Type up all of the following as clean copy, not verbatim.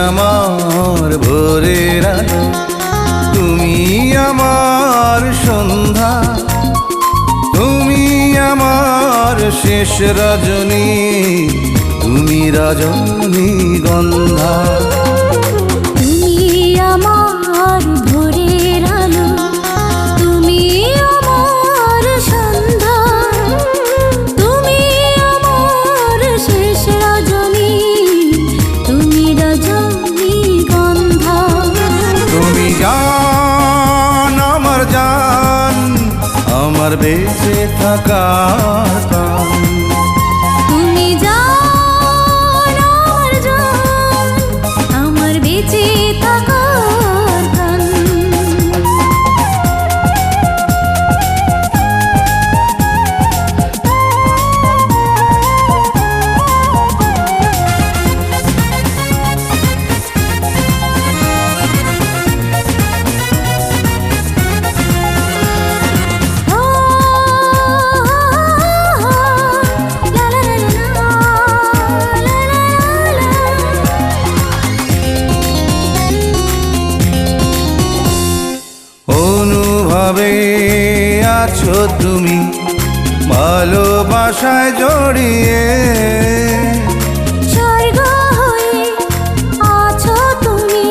আমার ভোরের আলো, তুমি আমার সন্ধ্যা, তুমি আমার শেষ রজনী, তুমি রজনীগন্ধা। তুমি আমার ভোরের আলো, তুমি আমার সন্ধ্যা, তুমি আমার শেষ রজনী, তুমি রজনীগন্ধা। তুমি জান আমার জান, আমার বেঁচে থাকার প্রাণ। তুমি জান আমার জান, আমার বেঁচে থাকার প্রাণ। অনুভবে আছো তুমি, ভালোবাসায় জড়িয়ে, স্বর্গ হয়ে আছো তুমি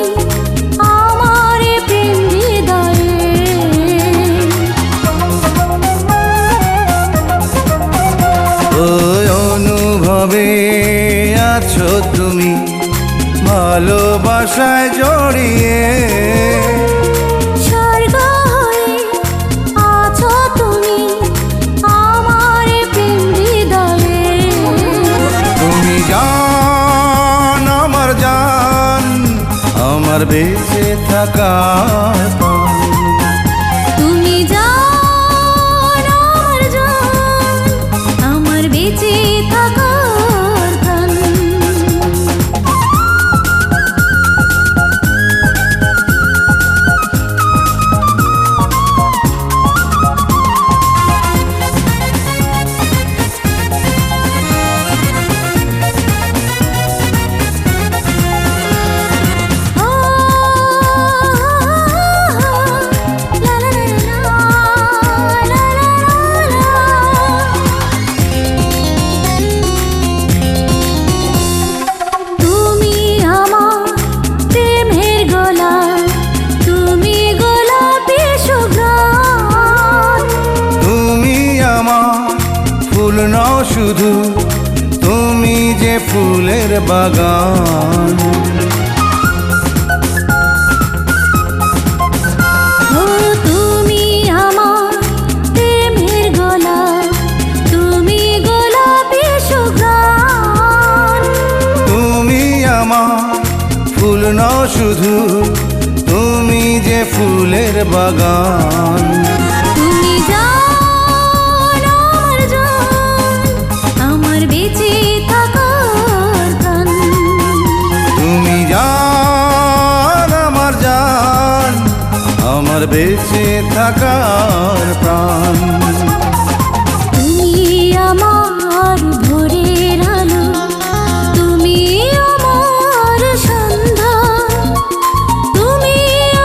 আমার প্রেম হৃদয়ে। ওই অনুভবে আছো তুমি, ভালোবাসায় জড়িয়ে, স্বর্গ হয়ে আছো তুমি আমার প্রেম হৃদয়ে। তুমি জান আমার জান, আমার বেঁচে থাকার প্রাণ। তুমি জান আমার জান, আমার বেঁচে থাকার প্রাণ। তুমি আমার প্রেমের গোলাপ, তুমি গোলাপি সুঘ্রাণ। তুমি আমার ফুল নও শুধু, তুমি যে ফুলের বাগান। ও তুমি আমার প্রেমের গোলাপ, তুমি গোলাপি সুঘ্রাণ। তুমি আমার ফুল নও শুধু, তুমি যে ফুলের বাগান। তুমি জান আমার জান, আমার বেঁচে থাকার প্রাণ। তুমি জান আমার জান, আমার বেঁচে থাকার প্রাণ। তুমি আমার ভোরের আলো, তুমি আমার সন্ধ্যা, তুমি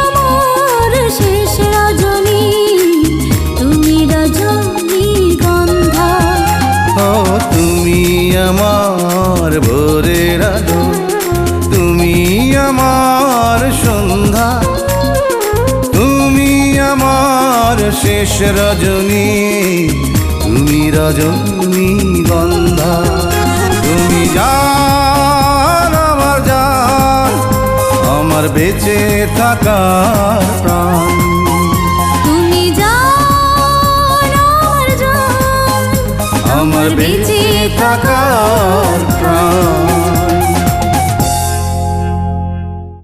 আমার শেষ রজনী, তুমি রজনীগন্ধা। ও তুমি আমার ভোরের আলো, তুমি আমার সন্ধ্যা, তুমি আমার শেষ রজনী, তুমি রজনীগন্ধা। তুমি জান আমার জান, আমার বেঁচে থাকার প্রাণ। তুমি জান আমার জান, আমার বেঁচে থাকার প্রাণ।